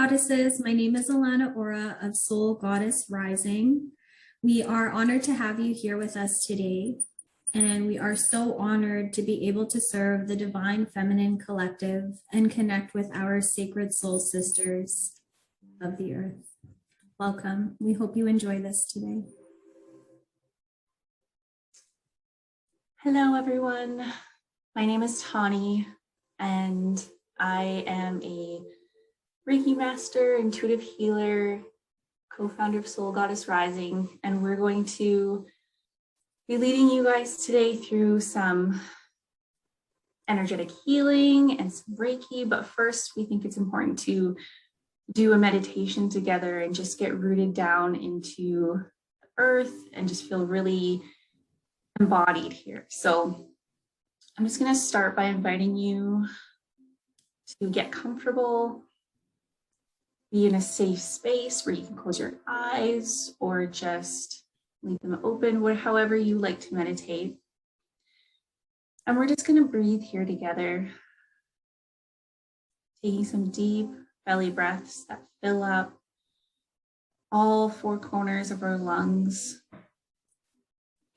Goddesses. My name is Alana Ora of Soul Goddess Rising. We are honored to have you here with us today, and we are so honored to be able to serve the Divine Feminine Collective and connect with our sacred soul sisters of the earth. Welcome. We hope you enjoy this today. Hello, everyone. My name is Tani, and I am a Reiki master, intuitive healer, co-founder of Soul Goddess Rising, and we're going to be leading you guys today through some energetic healing and some Reiki. But first, we think it's important to do a meditation together and just get rooted down into the earth and just feel really embodied here. So I'm just going to start by inviting you to get comfortable, be in a safe space where you can close your eyes or just leave them open, however you like to meditate. And we're just going to breathe here together, taking some deep belly breaths that fill up all four corners of our lungs.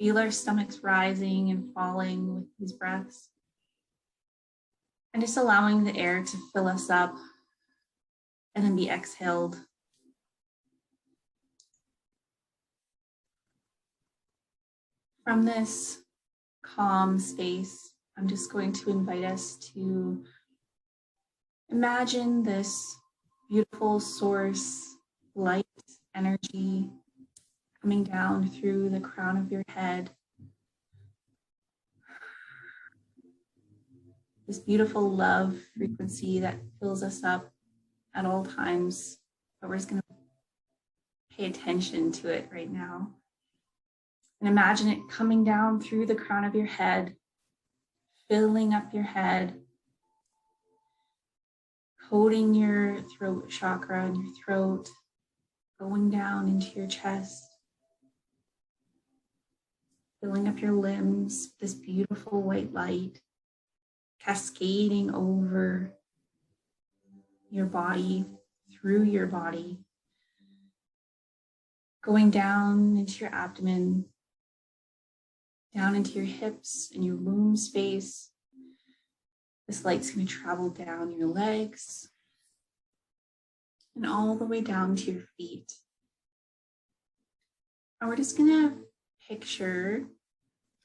Feel our stomachs rising and falling with these breaths. And just allowing the air to fill us up and then be exhaled. From this calm space, I'm just going to invite us to imagine this beautiful source, light energy coming down through the crown of your head. This beautiful love frequency that fills us up at all times, but we're just going to pay attention to it right now. And imagine it coming down through the crown of your head, filling up your head, coating your throat chakra and your throat, going down into your chest, filling up your limbs, this beautiful white light, cascading over your body, through your body, going down into your abdomen, down into your hips and your womb space. This light's going to travel down your legs and all the way down to your feet. And we're just going to picture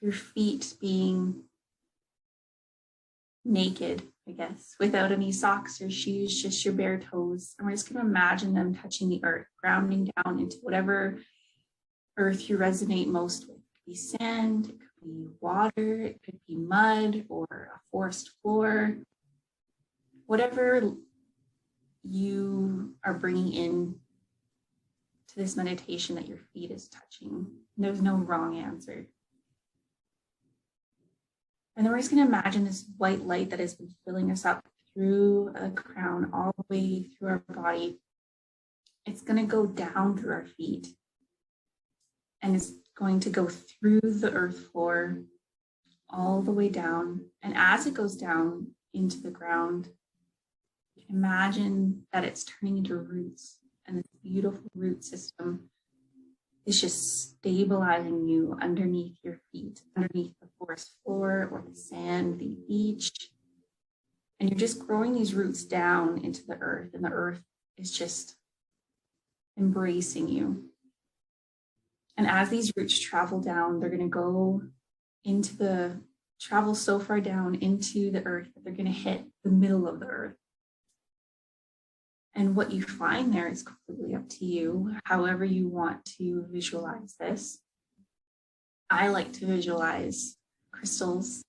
your feet being naked, I guess, without any socks or shoes, just your bare toes. And we're just going to imagine them touching the earth, grounding down into whatever earth you resonate most with. It could be sand, it could be water, it could be mud or a forest floor. Whatever you are bringing in to this meditation that your feet is touching. There's no wrong answer. And then we're just going to imagine this white light that has been filling us up through the crown, all the way through our body. It's going to go down through our feet. And it's going to go through the earth floor, all the way down. And as it goes down into the ground, you can imagine that it's turning into roots. And this beautiful root system is just stabilizing you underneath your feet, underneath the forest floor or the sand, the beach. And you're just growing these roots down into the earth, and the earth is just embracing you. And as these roots travel down, they're going to travel so far down into the earth that they're going to hit the middle of the earth. And what you find there is completely up to you, however you want to visualize this. I like to visualize crystals,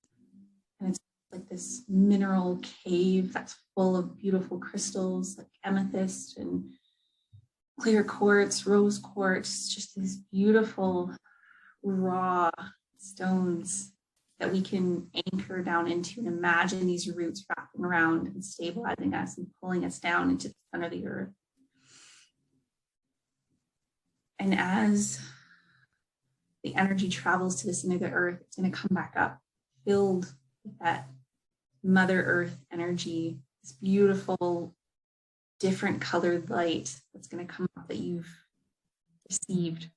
and it's like this mineral cave that's full of beautiful crystals like amethyst and clear quartz, rose quartz, just these beautiful raw stones that we can anchor down into and imagine these roots wrapping around and stabilizing us and pulling us down into the center of the earth. And as the energy travels to the center of the earth, it's going to come back up, filled with that Mother Earth energy, this beautiful different colored light that's going to come up that you've received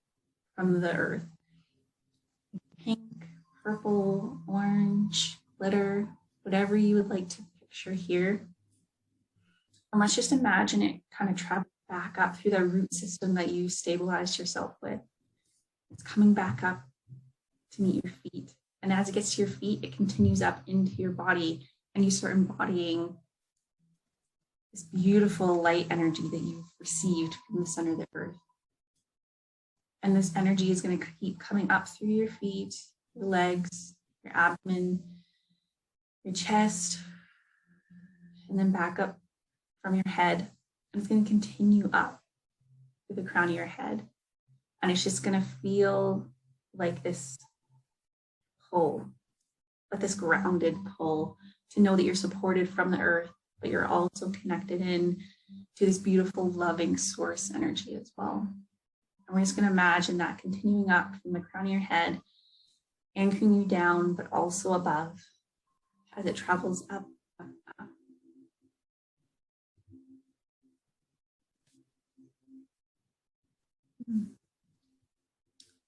from the earth. Pink, purple, orange, glitter, whatever you would like to picture here. And let's just imagine it kind of travel back up through the root system that you stabilized yourself with. It's coming back up to meet your feet. And as it gets to your feet, it continues up into your body, and you start embodying this beautiful light energy that you've received from the center of the earth. And this energy is going to keep coming up through your feet, your legs, your abdomen, your chest, and then back up from your head. And it's going to continue up through the crown of your head. And it's just going to feel like this pull, like this grounded pull, to know that you're supported from the earth, but you're also connected in to this beautiful, loving source energy as well. And we're just going to imagine that continuing up from the crown of your head, anchoring you down, but also above as it travels up, up, up.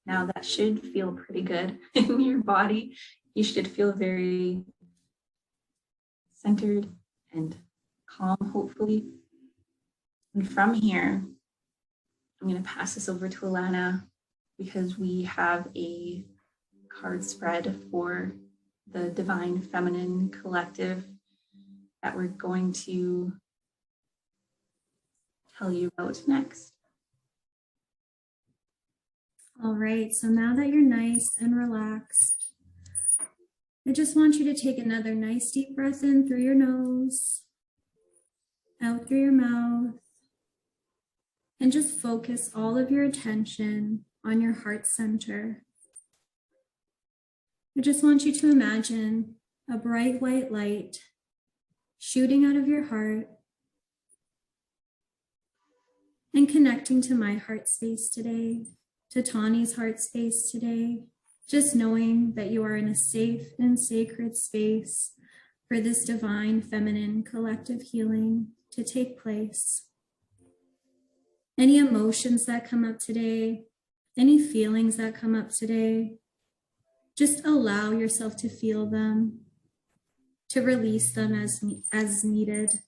Now that should feel pretty good in your body. You should feel very centered and calm, hopefully. And from here, I'm going to pass this over to Alana because we have a card spread for the Divine Feminine Collective that we're going to tell you about next. All right, so now that you're nice and relaxed, I just want you to take another nice deep breath in through your nose, out through your mouth, and just focus all of your attention on your heart center. I just want you to imagine a bright white light shooting out of your heart and connecting to my heart space today, to Tawny's heart space today, just knowing that you are in a safe and sacred space for this divine feminine collective healing to take place. Any emotions that come up today, any feelings that come up today, just allow yourself to feel them, to release them as needed,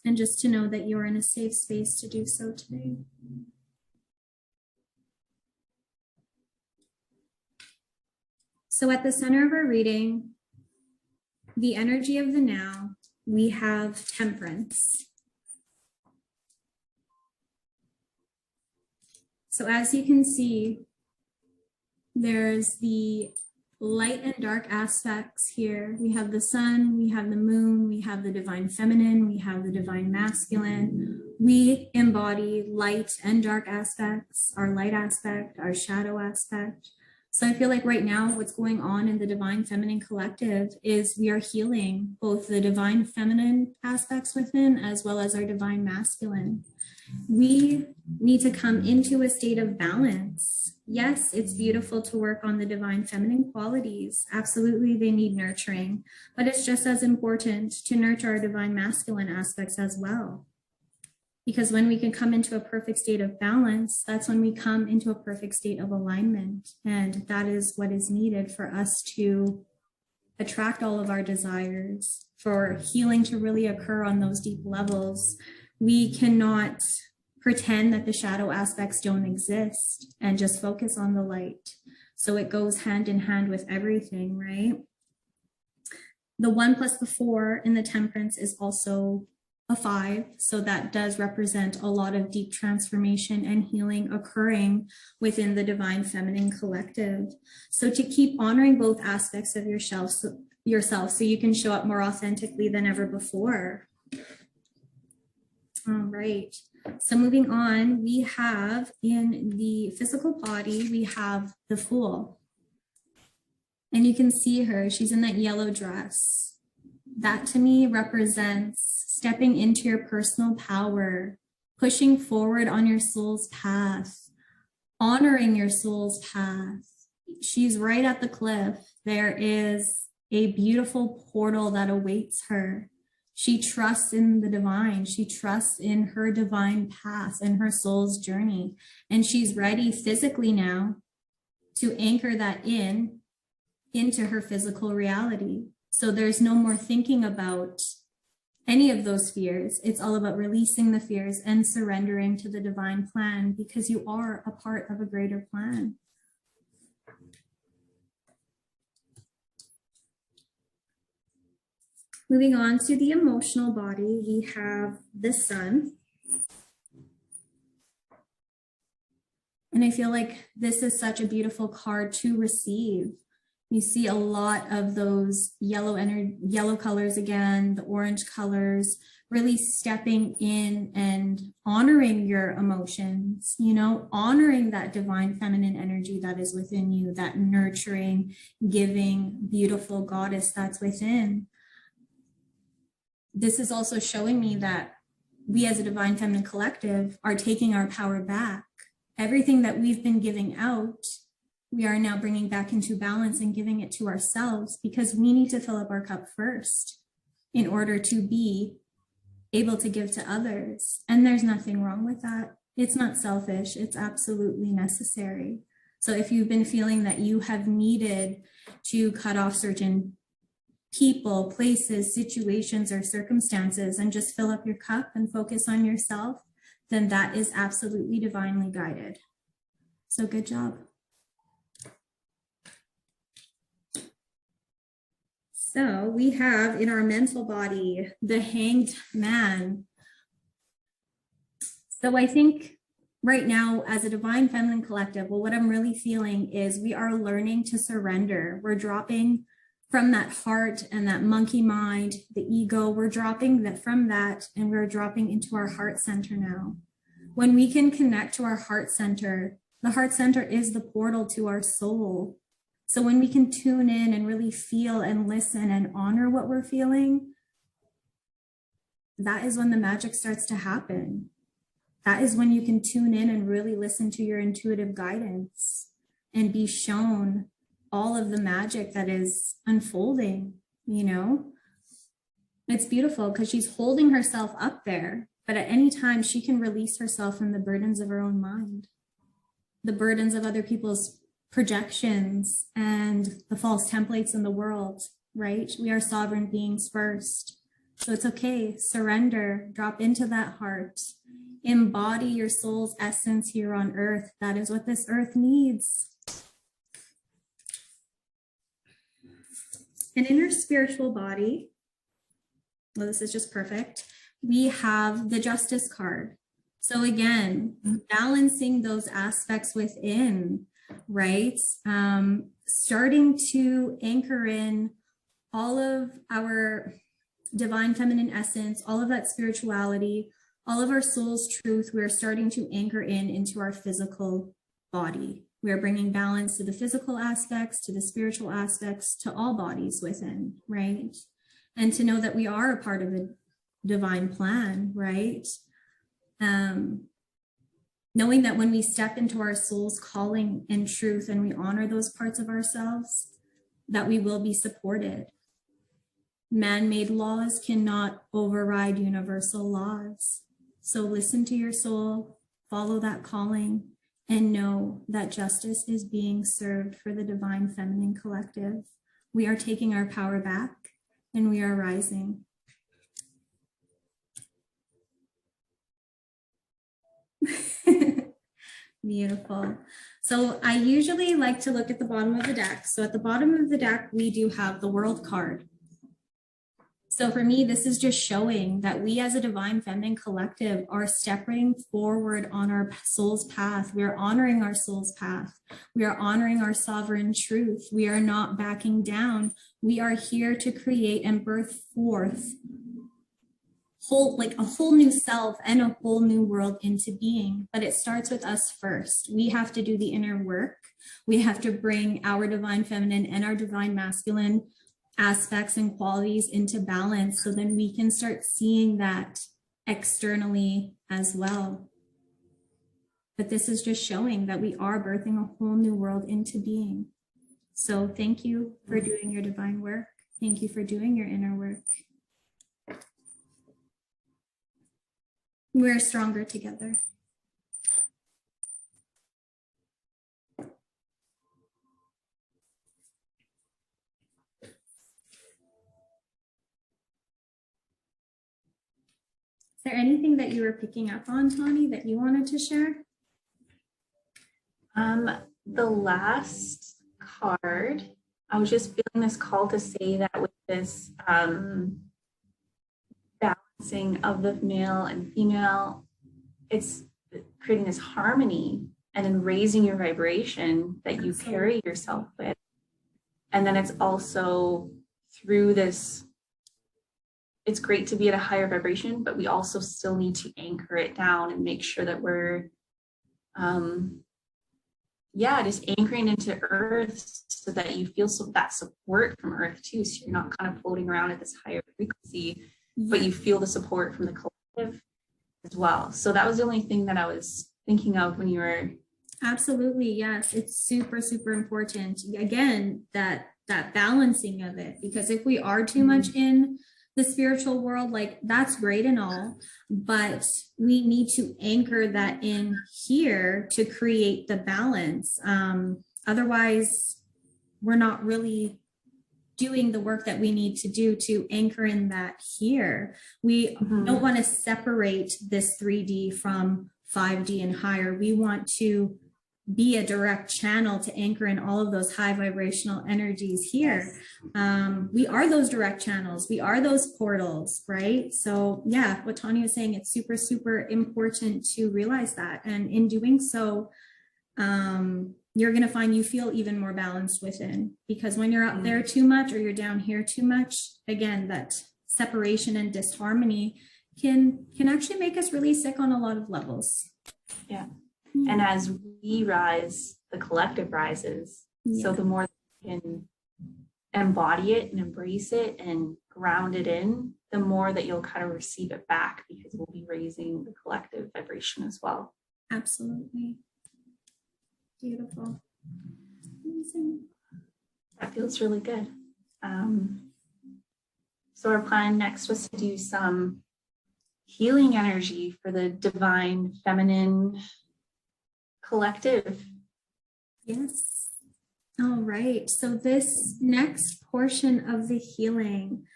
and just to know that you're in a safe space to do so today. So at the center of our reading, the energy of the now, we have temperance. So as you can see, there's the light and dark aspects here. We have the sun, we have the moon, we have the divine feminine, we have the divine masculine. We embody light and dark aspects, our light aspect, our shadow aspect. So I feel like right now what's going on in the Divine Feminine Collective is we are healing both the divine feminine aspects within as well as our divine masculine. We need to come into a state of balance. Yes, it's beautiful to work on the divine feminine qualities. Absolutely, they need nurturing, but it's just as important to nurture our divine masculine aspects as well. Because when we can come into a perfect state of balance, that's when we come into a perfect state of alignment. And that is what is needed for us to attract all of our desires, for healing to really occur on those deep levels. We cannot pretend that the shadow aspects don't exist and just focus on the light. So it goes hand in hand with everything, right? The 1 plus the 4 in the temperance is also a 5. So that does represent a lot of deep transformation and healing occurring within the Divine Feminine Collective. So to keep honoring both aspects of yourself so you can show up more authentically than ever before. All right. So moving on, we have in the physical body, we have the Fool. And you can see her, she's in that yellow dress. That to me represents stepping into your personal power, pushing forward on your soul's path, honoring your soul's path. She's right at the cliff. There is a beautiful portal that awaits her. She trusts in the divine. She trusts in her divine path and her soul's journey. And she's ready physically now to anchor that into her physical reality. So there's no more thinking about any of those fears. It's all about releasing the fears and surrendering to the divine plan, because you are a part of a greater plan. Moving on to the emotional body, we have the sun. And I feel like this is such a beautiful card to receive. You see a lot of those yellow colors again, the orange colors, really stepping in and honoring your emotions, you know, honoring that divine feminine energy that is within you, that nurturing, giving, beautiful goddess that's within. This is also showing me that we as a divine feminine collective are taking our power back. Everything that we've been giving out, we are now bringing back into balance and giving it to ourselves, because we need to fill up our cup first in order to be able to give to others. And there's nothing wrong with that. It's not selfish. It's absolutely necessary. So if you've been feeling that you have needed to cut off certain people, places, situations, or circumstances and just fill up your cup and focus on yourself, then that is absolutely divinely guided. So good job. So we have in our mental body, the Hanged Man. So I think right now as a divine feminine collective, well, what I'm really feeling is we are learning to surrender. We're dropping from that heart and that monkey mind, the ego, we're dropping that from that, and we're dropping into our heart center now. When we can connect to our heart center, the heart center is the portal to our soul. So when we can tune in and really feel and listen and honor what we're feeling, that is when the magic starts to happen. That is when you can tune in and really listen to your intuitive guidance and be shown all of the magic that is unfolding, you know? It's beautiful because she's holding herself up there, but at any time she can release herself from the burdens of her own mind, the burdens of other people's projections and the false templates in the world, right? We are sovereign beings first. So it's okay, surrender, drop into that heart, embody your soul's essence here on earth. That is what this earth needs. And in our spiritual body, well, this is just perfect, we have the Justice card. So again, balancing those aspects within, right? Starting to anchor in all of our divine feminine essence, all of that spirituality, all of our soul's truth, we're starting to anchor into our physical body. We are bringing balance to the physical aspects, to the spiritual aspects, to all bodies within, right? And to know that we are a part of a divine plan, right? Knowing that when we step into our soul's calling and truth and we honor those parts of ourselves, that we will be supported. Man-made laws cannot override universal laws. So listen to your soul, follow that calling, and know that justice is being served for the divine feminine collective. We are taking our power back and we are rising. Beautiful. So I usually like to look at the bottom of the deck. So at the bottom of the deck, we do have the World card. So for me, this is just showing that we as a divine feminine collective are stepping forward on our soul's path. We are honoring our soul's path. We are honoring our sovereign truth. We are not backing down. We are here to create and birth forth a whole new self and a whole new world into being. But it starts with us first. We have to do the inner work. We have to bring our divine feminine and our divine masculine aspects and qualities into balance, so then we can start seeing that externally as well. But this is just showing that we are birthing a whole new world into being. So thank you for doing your divine work. Thank you for doing your inner work. We're stronger together. Is there anything that you were picking up on, Tawny, that you wanted to share? The last card, I was just feeling this call to say that with this balancing of the male and female, it's creating this harmony and then raising your vibration that you carry yourself with. And then it's also through this, it's great to be at a higher vibration, but we also still need to anchor it down and make sure that we're just anchoring into earth so that you feel that support from earth too. So you're not kind of floating around at this higher frequency, but you feel the support from the collective as well. So that was the only thing that I was thinking of when you were. Absolutely. Yes. It's super, super important. Again, that balancing of it, because if we are too much in the spiritual world, like that's great and all, but we need to anchor that in here to create the balance. Otherwise, we're not really doing the work that we need to do to anchor in that here. We don't want to separate this 3D from 5D and higher. We want to be a direct channel to anchor in all of those high vibrational energies here. We are those direct channels. We are those portals, right? So yeah, what Tanya was saying, it's super, super important to realize that. And in doing so, you're going to find you feel even more balanced within, because when you're up there too much or you're down here too much, again, that separation and disharmony can actually make us really sick on a lot of levels. Yeah. And as we rise, the collective rises. Yeah. So the more we can embody it and embrace it and ground it in, the more that you'll kind of receive it back, because we'll be raising the collective vibration as well. Absolutely. Beautiful. Amazing. That feels really good. So our plan next was to do some healing energy for the divine feminine collective. Yes. All right. So this next portion of the healing,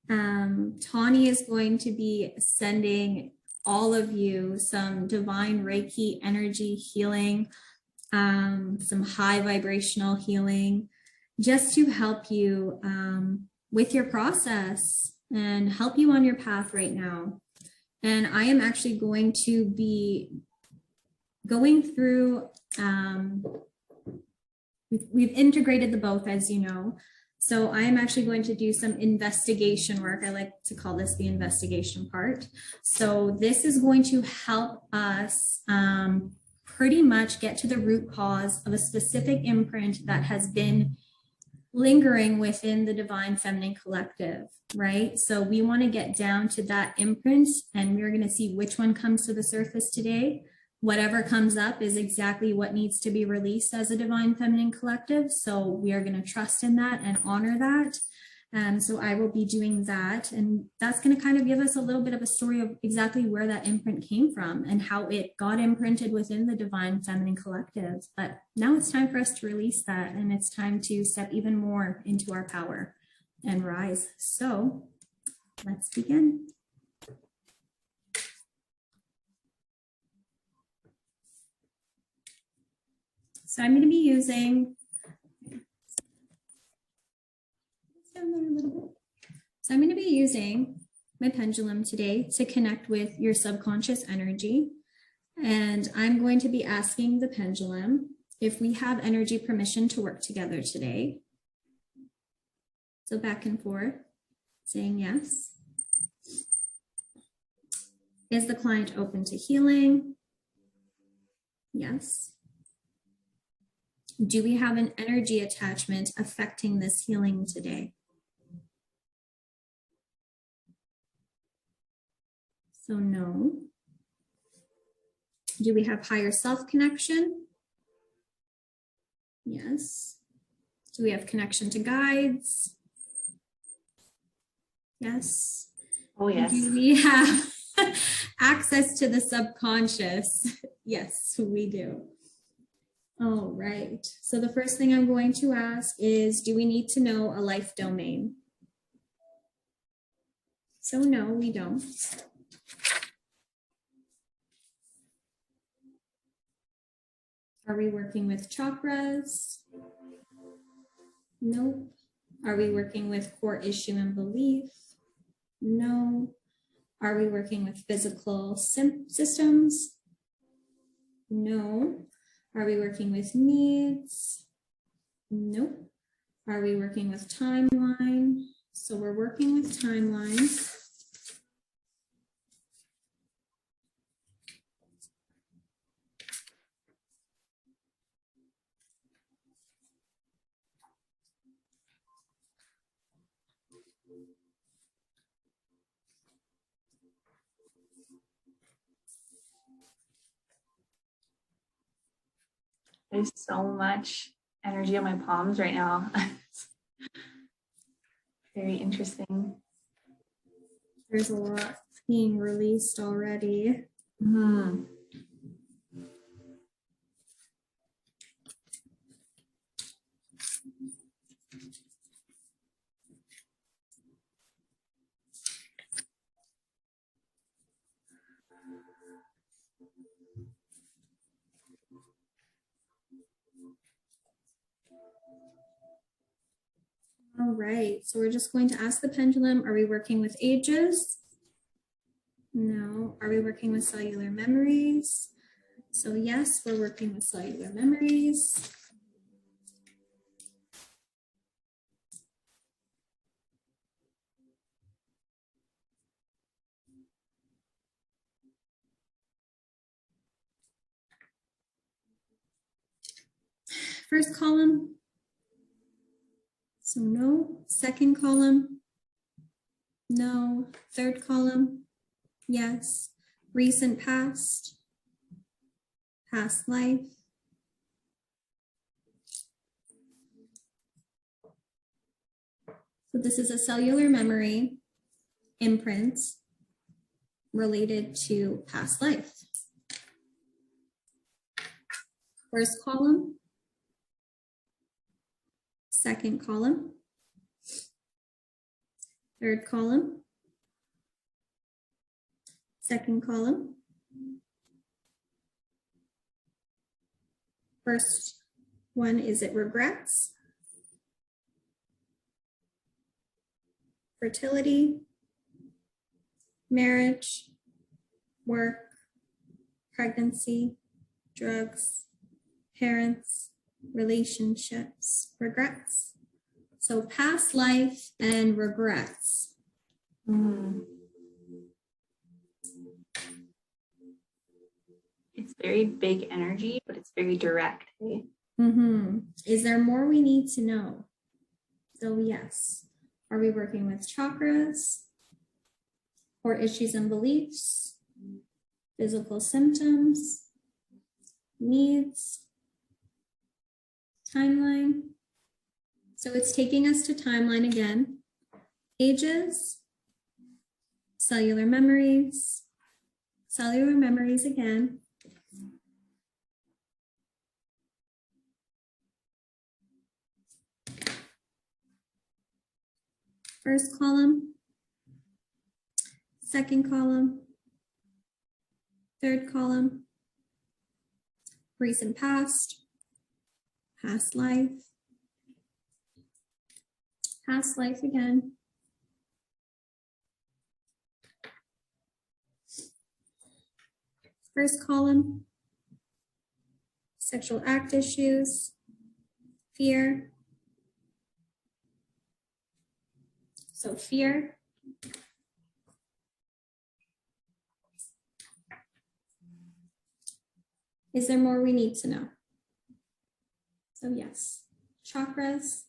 Tawny is going to be sending all of you some divine Reiki energy healing, some high vibrational healing, just to help you with your process and help you on your path right now. And I am actually going to be going through, we've integrated the both, as you know. So I am actually going to do some investigation work. I like to call this the investigation part. So this is going to help us pretty much get to the root cause of a specific imprint that has been lingering within the divine feminine collective, right? So we want to get down to that imprint, and we're going to see which one comes to the surface today. Whatever comes up is exactly what needs to be released as a divine feminine collective. So we are going to trust in that and honor that. So I will be doing that. And that's going to kind of give us a little bit of a story of exactly where that imprint came from and how it got imprinted within the divine feminine collective. But now it's time for us to release that. And it's time to step even more into our power and rise. So let's begin. So I'm going to be using, my pendulum today to connect with your subconscious energy. And I'm going to be asking the pendulum if we have energy permission to work together today. So back and forth, saying yes. Is the client open to healing? Yes. Do we have an energy attachment affecting this healing today? So no. Do we have higher self connection? Yes. Do we have connection to guides? Yes. Oh, yes. Do we have Access to the subconscious. Yes, we do. All right. So the first thing I'm going to ask is, do we need to know a life domain? So no, we don't. Are we working with chakras? Nope. Are we working with core issue and belief? No. Are we working with physical systems? No. Are we working with needs? Nope. Are we working with timeline? So we're working with timeline. There's so much energy on my palms right now. Very interesting. There's a lot being released already. Mm-hmm. All right, so we're just going to ask the pendulum, are we working with ages? No. Are we working with cellular memories? So yes, we're working with cellular memories. First column. So no. Second column. No. Third column. Yes. Recent past. Past life. So this is a cellular memory imprint related to past life. First column. Second column. Third column. Second column. First one is it regrets, fertility, marriage, work, pregnancy, drugs, parents, relationships, regrets. So past life and regrets. Mm-hmm. It's very big energy, but it's very direct. Eh? Is there more we need to know? So yes. Are we working with chakras, or issues and beliefs, physical symptoms, needs, timeline? So it's taking us to timeline again. Ages, cellular memories again. First column, second column, third column, recent past, past life again. First column, sexual act issues, fear. So fear. Is there more we need to know? So yes, chakras,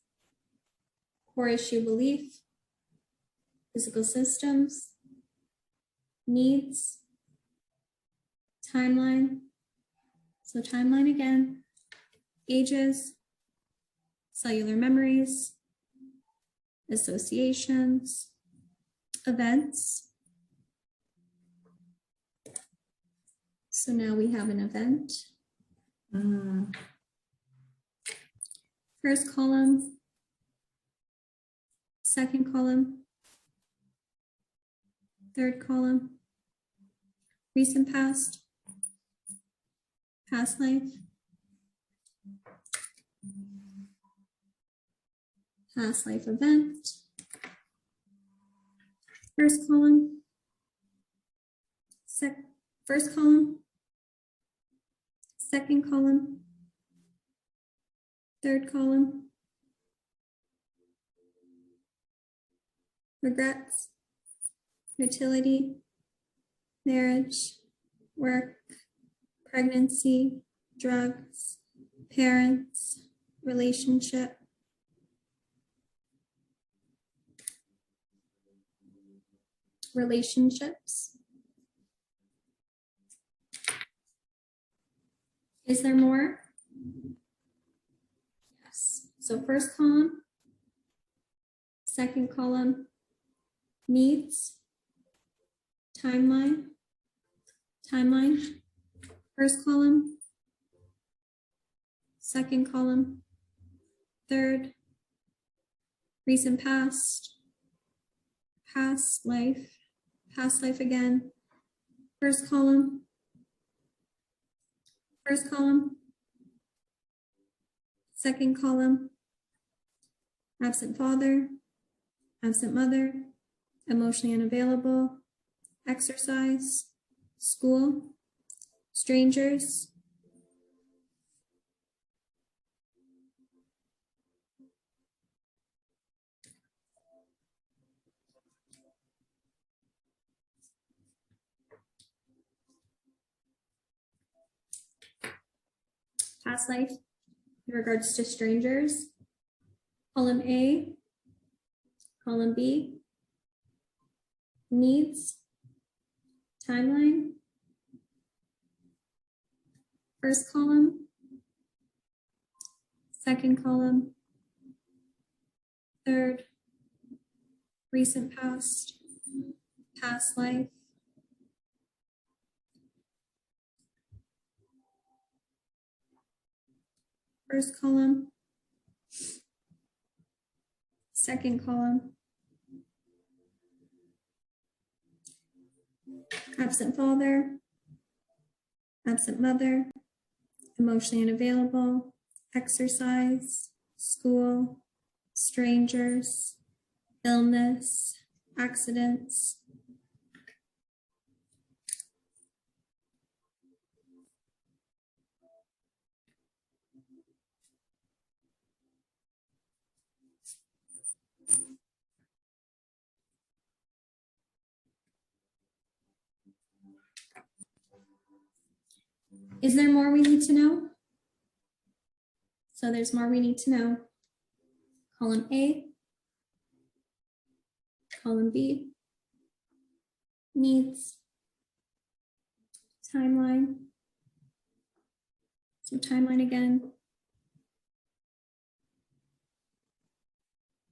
core issue belief, physical systems, needs, timeline. So timeline again, ages, cellular memories, associations, events, So now we have an event. First column, second column, third column, recent past, past life, past life event, first column, first column, second column, third column, regrets, fertility, marriage, work, pregnancy, drugs, parents, relationship, relationships. Is there more? Yes. So first column, second column, needs, timeline, first column, second column, third, recent past, past life again, first column, second column, absent father, absent mother, emotionally unavailable, exercise, school, strangers, past life in regards to strangers, column A, column B, needs, timeline, first column, second column, third, recent past, past life, first column, second column, absent father, absent mother, emotionally unavailable, exercise, school, strangers, illness, accidents, Is there more we need to know? So there's more we need to know. Column A, column B, needs, timeline. So timeline again.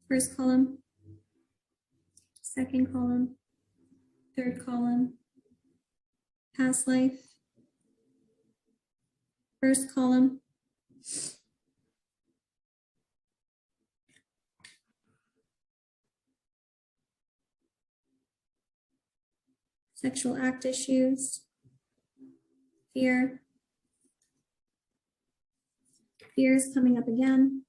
First column, second column, third column, past life, first column, sexual act issues, fear. Fear is coming up again.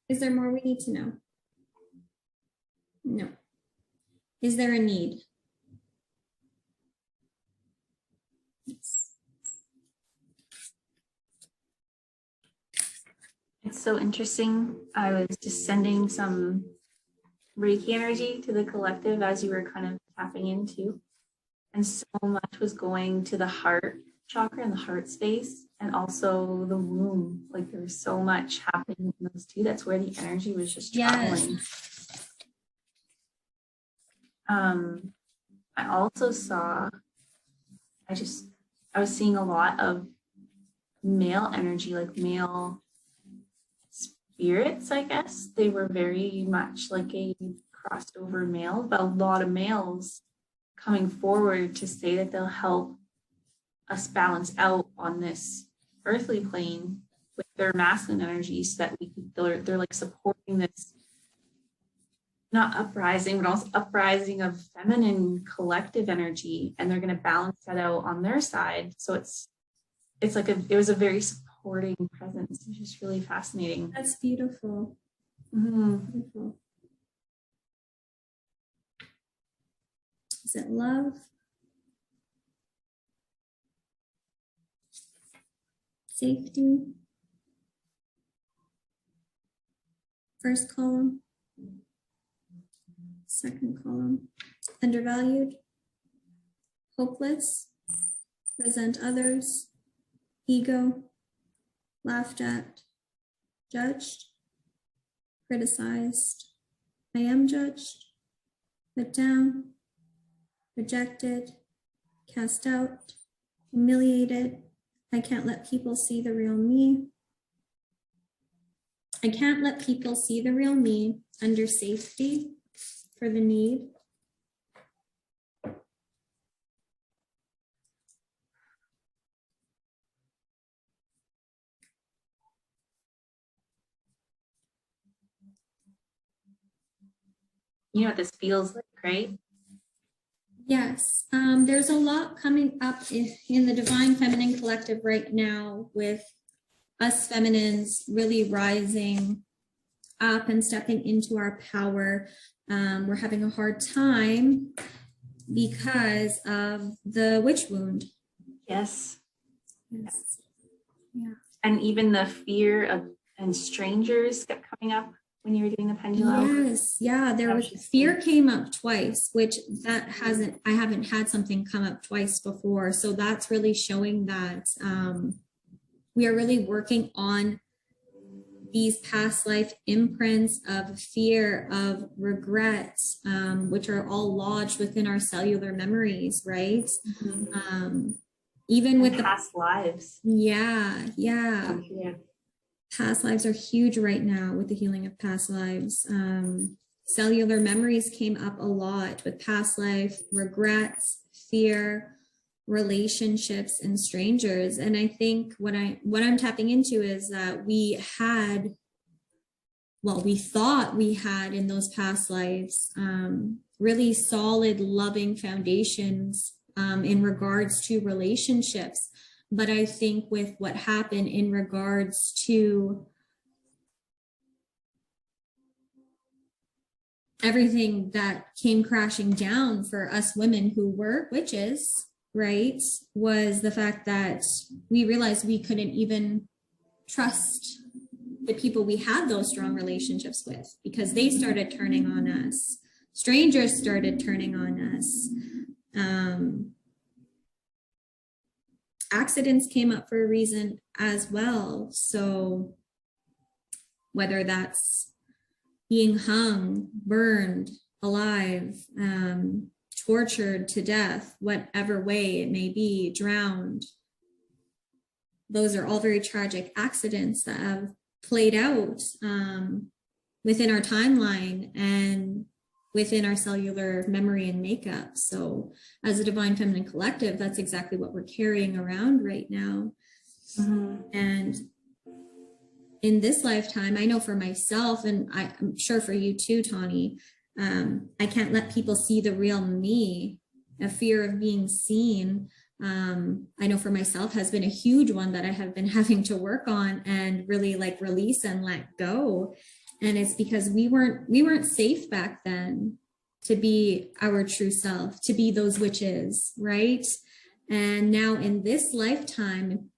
Is there more we need to know? No. Is there a need? Yes. It's so interesting. I was just sending some Reiki energy to the collective as you were kind of tapping into. And so much was going to the heart chakra and the heart space, and also the womb. Like there was so much happening in those two. That's where the energy was just traveling. Yes. I also saw I was seeing a lot of male energy, like male spirits, I guess. They were very much like a crossed over male, but a lot of males coming forward to say that they'll help us balance out on this earthly plane with their masculine energy so that they're like supporting this not uprising, but also uprising of feminine collective energy, and they're going to balance that out on their side. So it's like it was a very supporting presence, which is really fascinating. That's beautiful. Beautiful. Is it love? Safety? First column. Second column. Undervalued? Hopeless? Resent others? Ego? Laughed at? Judged? Criticized? I am judged? Put down? Rejected? Cast out? Humiliated? I can't let people see the real me. I can't let people see the real me. Under safety for the need. You know what this feels like, right? Yes, there's a lot coming up in the Divine Feminine Collective right now with us feminines really rising up and stepping into our power. We're having a hard time because of the witch wound. Yes. Yes. Yeah. And even the fear of and strangers kept coming up when you were doing the pendulum. Yes, yeah, there was fear came up twice, which I haven't had something come up twice before. So that's really showing that we are really working on these past life imprints of fear, of regret, which are all lodged within our cellular memories, right? Even and with past lives. Yeah. Past lives are huge right now with the healing of past lives. Cellular memories came up a lot with past life, regrets, fear, relationships, and strangers. And I think what I'm tapping into is that we thought we had in those past lives, really solid, loving foundations in regards to relationships. But I think with what happened in regards to everything that came crashing down for us women who were witches, right, was the fact that we realized we couldn't even trust the people we had those strong relationships with because they started turning on us. Strangers started turning on us. Accidents came up for a reason as well. So whether that's being hung, burned, alive, tortured to death, whatever way it may be, drowned, those are all very tragic accidents that have played out within our timeline and within our cellular memory and makeup. So as a Divine Feminine Collective, that's exactly what we're carrying around right now. And in this lifetime, I know for myself, and I'm sure for you too, Tawny, I can't let people see the real me. A fear of being seen, I know for myself has been a huge one that I have been having to work on and really like release and let go. And it's because we weren't safe back then to be our true self, to be those witches, right? And now in this lifetime,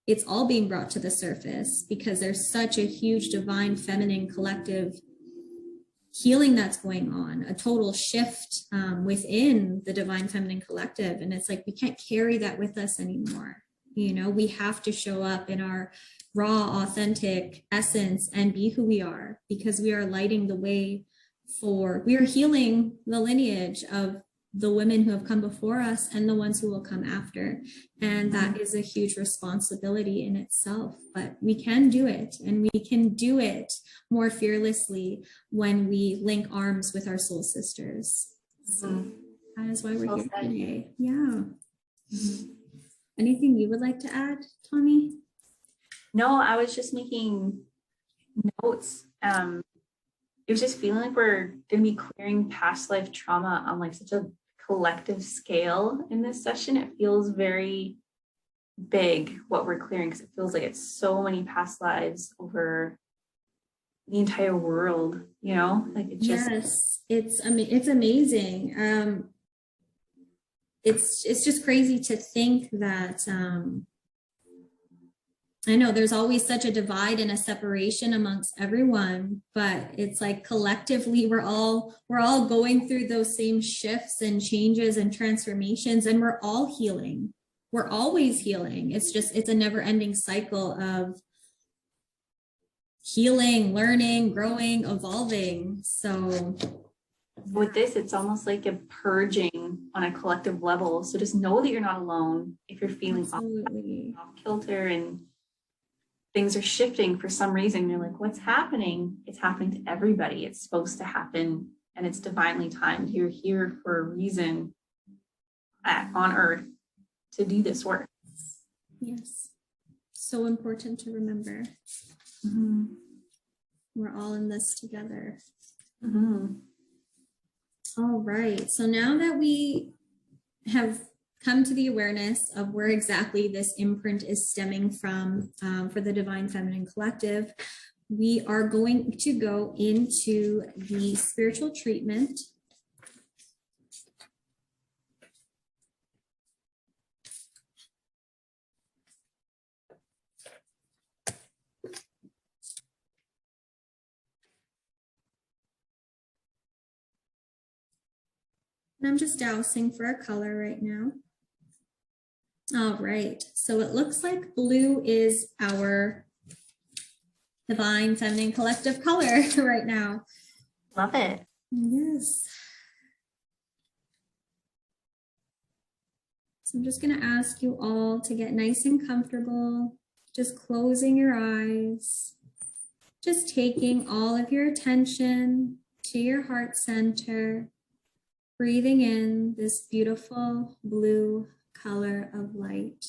it's all being brought to the surface because there's such a huge Divine Feminine Collective healing that's going on, a total shift within the Divine Feminine Collective. And it's like, we can't carry that with us anymore. You know, we have to show up in our raw, authentic essence and be who we are, because we are lighting the way we are healing the lineage of the women who have come before us and the ones who will come after. And that is a huge responsibility in itself, but we can do it, and we can do it more fearlessly when we link arms with our soul sisters. So that is why we're here today. Yeah. Anything you would like to add, Tommy? No, I was just making notes. It was just feeling like we're going to be clearing past life trauma on like such a collective scale in this session. It feels very big what we're clearing, because it feels like it's so many past lives over the entire world, you know, like it's just, yes, it's amazing. It's just crazy to think that I know there's always such a divide and a separation amongst everyone, but it's like collectively we're all going through those same shifts and changes and transformations, and we're all healing. We're always healing. It's a never-ending cycle of healing, learning, growing, evolving. So with this, it's almost like a purging on a collective level. So just know that you're not alone if you're feeling off kilter and things are shifting for some reason. You're like, what's happening? It's happening to everybody. It's supposed to happen, and it's divinely timed. You're here for a reason on earth to do this work. Yes. So important to remember. We're all in this together. All right. So now that we have come to the awareness of where exactly this imprint is stemming from for the Divine Feminine Collective, we are going to go into the spiritual treatment. And I'm just dousing for a color right now. All right, so it looks like blue is our Divine Feminine Collective color right now. Love it. Yes. So I'm just going to ask you all to get nice and comfortable, just closing your eyes, just taking all of your attention to your heart center, breathing in this beautiful blue color of light.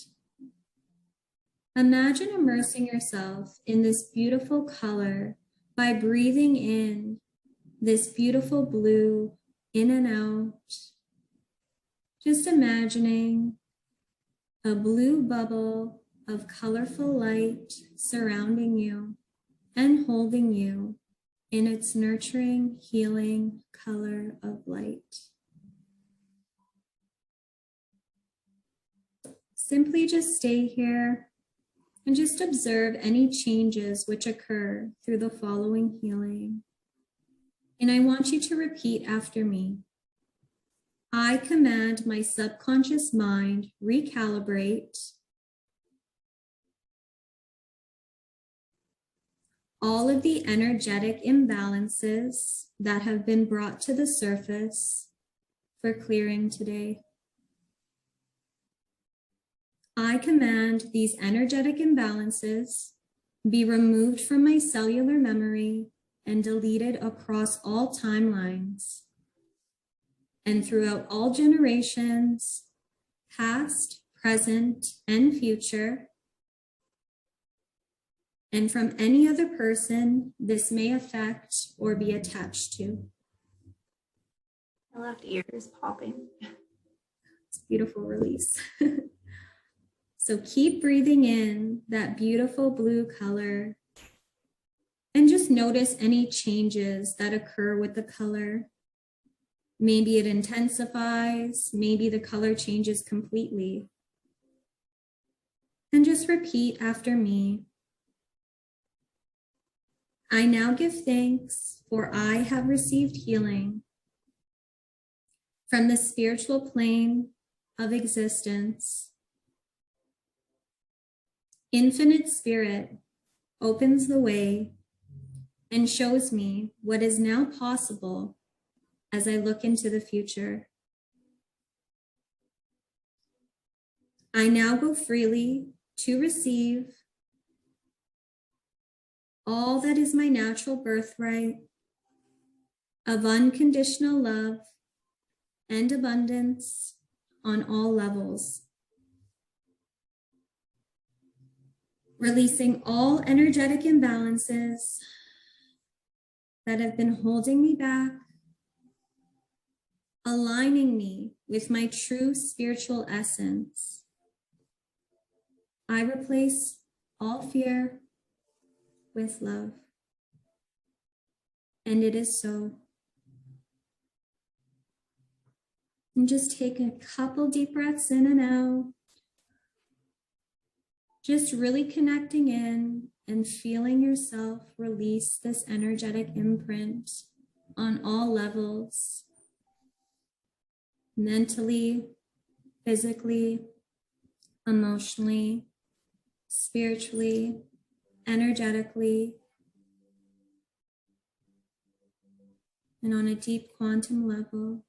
Imagine immersing yourself in this beautiful color by breathing in this beautiful blue in and out. Just imagining a blue bubble of colorful light surrounding you and holding you in its nurturing, healing color of light. Simply just stay here and just observe any changes which occur through the following healing. And I want you to repeat after me. I command my subconscious mind recalibrate all of the energetic imbalances that have been brought to the surface for clearing today. I command these energetic imbalances be removed from my cellular memory and deleted across all timelines and throughout all generations, past, present, and future, and from any other person this may affect or be attached to. My left ear is popping. It's a beautiful release. So keep breathing in that beautiful blue color and just notice any changes that occur with the color. Maybe it intensifies, maybe the color changes completely. And just repeat after me. I now give thanks, for I have received healing from the spiritual plane of existence. Infinite Spirit opens the way and shows me what is now possible as I look into the future. I now go freely to receive all that is my natural birthright of unconditional love and abundance on all levels. Releasing all energetic imbalances that have been holding me back, aligning me with my true spiritual essence. I replace all fear with love. And it is so. And just take a couple deep breaths in and out. Just really connecting in and feeling yourself release this energetic imprint on all levels, mentally, physically, emotionally, spiritually, energetically, and on a deep quantum level.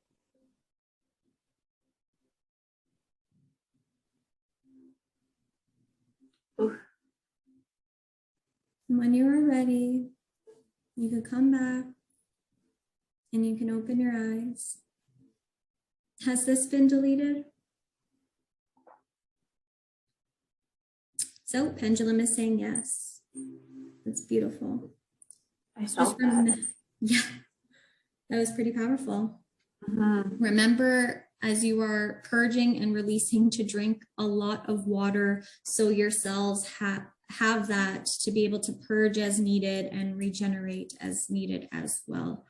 And when you are ready, you can come back and you can open your eyes. Has this been deleted? So pendulum is saying yes. That's beautiful. I felt that. Yeah, that was pretty powerful. Mm-hmm. Remember, as you are purging and releasing, to drink a lot of water so your cells have that to be able to purge as needed and regenerate as needed as well.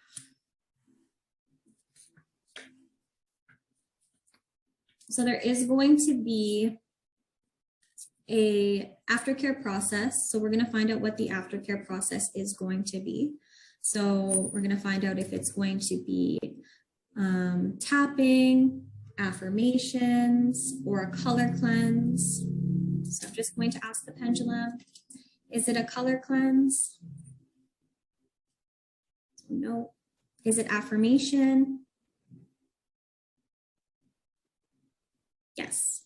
So there is going to be a aftercare process. So we're going to find out what the aftercare process is going to be. So we're going to find out if it's going to be tapping, affirmations, or a color cleanse. So I'm just going to ask the pendulum, is it a color cleanse? No. Is it affirmation? Yes.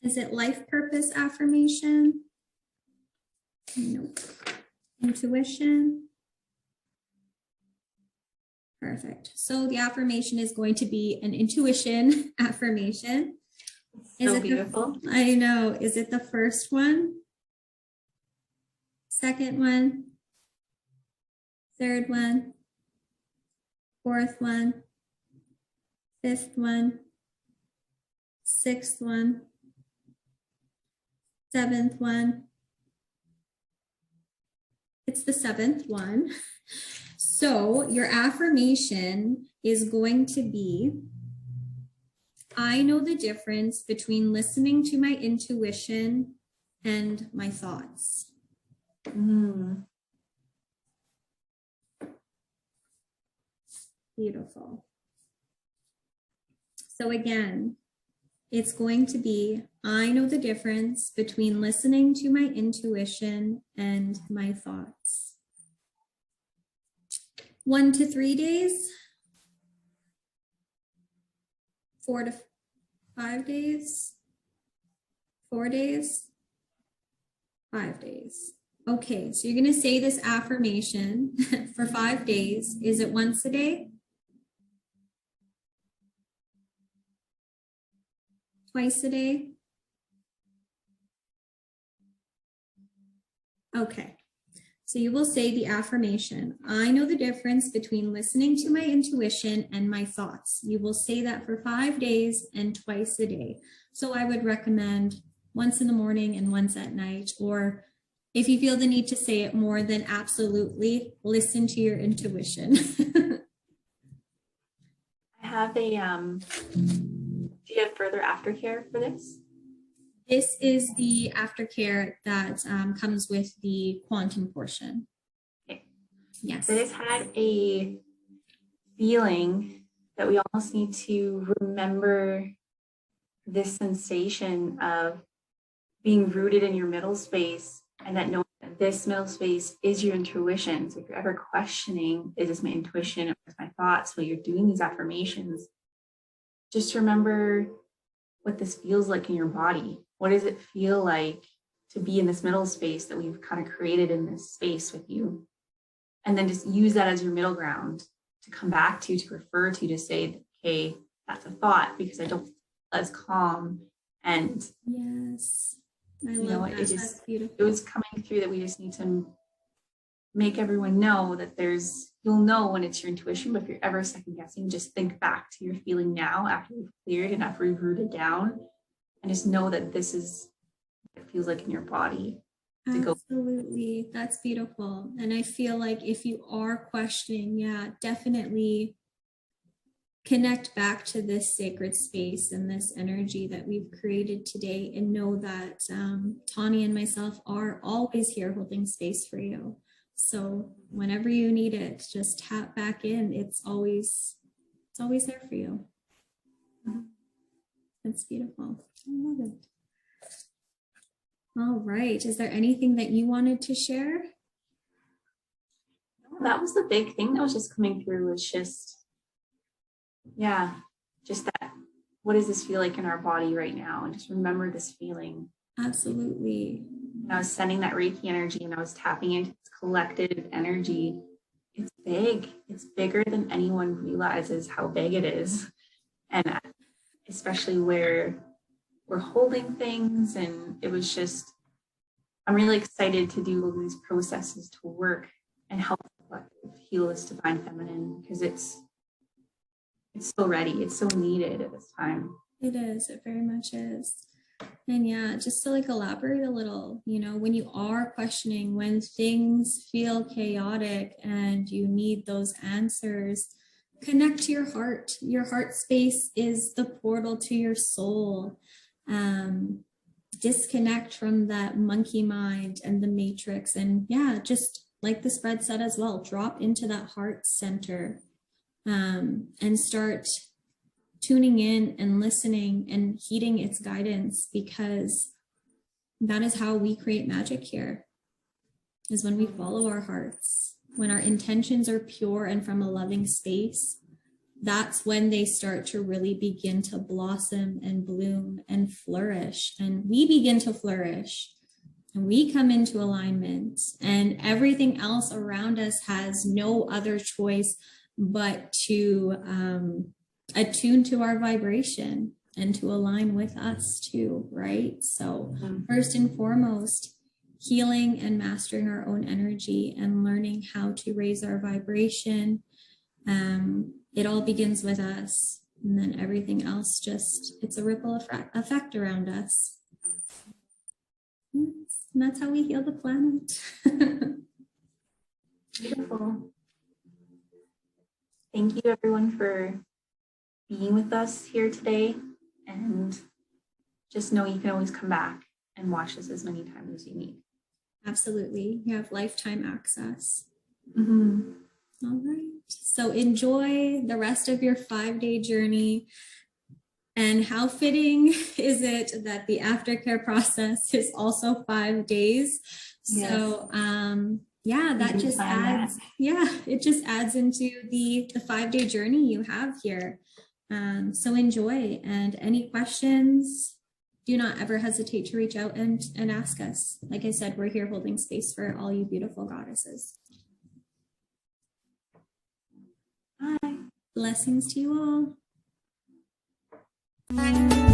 Is it life purpose affirmation? Nope. Intuition? Perfect. So the affirmation is going to be an intuition affirmation. Is So it beautiful. I know. Is it the first one? Second one? Third one? Fourth one? Fifth one? Sixth one? Seventh one? It's the seventh one. So your affirmation is going to be, I know the difference between listening to my intuition and my thoughts. Beautiful. So again, it's going to be, I know the difference between listening to my intuition and my thoughts. 1 to 3 days, 4 to 5 days, 4 days, 5 days. Okay, so you're going to say this affirmation for 5 days. Is it once a day? Twice a day? Okay, so you will say the affirmation, I know the difference between listening to my intuition and my thoughts. You will say that for 5 days and twice a day. So I would recommend once in the morning and once at night, or if you feel the need to say it more, then absolutely listen to your intuition. I have a, do you have further aftercare for this? This is the aftercare that comes with the quantum portion. Okay. Yes. I just had a feeling that we almost need to remember this sensation of being rooted in your middle space, and that knowing that this middle space is your intuition. So if you're ever questioning, is this my intuition or is my thoughts, while you're doing these affirmations, just remember what this feels like in your body. What does it feel like to be in this middle space that we've kind of created in this space with you? And then just use that as your middle ground to come back to refer to say, okay, that's a thought because I don't feel as calm. And yes, I you love know, that. it That's just, beautiful. it was coming through that we just need to make everyone know that you'll know when it's your intuition, but if you're ever second guessing, just think back to your feeling now after you've cleared and after you've rooted down, and just know that this is what it feels like in your body to go. Absolutely. That's beautiful. And I feel like if you are questioning, yeah, definitely connect back to this sacred space and this energy that we've created today, and know that Tawny and myself are always here holding space for you. So whenever you need it, just tap back in. It's always there for you. That's beautiful. I love it. All right. Is there anything that you wanted to share? That was the big thing that was just coming through, was just, yeah, just that, what does this feel like in our body right now? And just remember this feeling. Absolutely. And I was sending that Reiki energy and I was tapping into this collective energy. It's big. It's bigger than anyone realizes how big it is. And especially where we're holding things. And it was just, I'm really excited to do all these processes to work and help heal this divine feminine, because it's so ready. It's so needed at this time. It is. It very much is. And yeah, just to like elaborate a little, you know, when you are questioning, when things feel chaotic and you need those answers, connect to your heart. Your heart space is the portal to your soul. Disconnect from that monkey mind and the matrix. And yeah, just like the spread said as well, drop into that heart center and start tuning in and listening and heeding its guidance, because that is how we create magic here, is when we follow our hearts. When our intentions are pure and from a loving space, that's when they start to really begin to blossom and bloom and flourish. And we begin to flourish and we come into alignment, and everything else around us has no other choice but to attune to our vibration and to align with us too, right? So first and foremost, healing and mastering our own energy and learning how to raise our vibration. It all begins with us, and then everything else it's a ripple effect around us. And that's how we heal the planet. Beautiful. Thank you everyone for being with us here today, and just know you can always come back and watch this as many times as you need. Absolutely. You have lifetime access. Mm-hmm. All right. So enjoy the rest of your 5-day journey. And how fitting is it that the aftercare process is also 5 days? Yes. So yeah, that just adds, it just adds into the 5-day journey you have here. So enjoy, and any questions, do not ever hesitate to reach out and ask us. Like I said, we're here holding space for all you beautiful goddesses. Bye. Blessings to you all.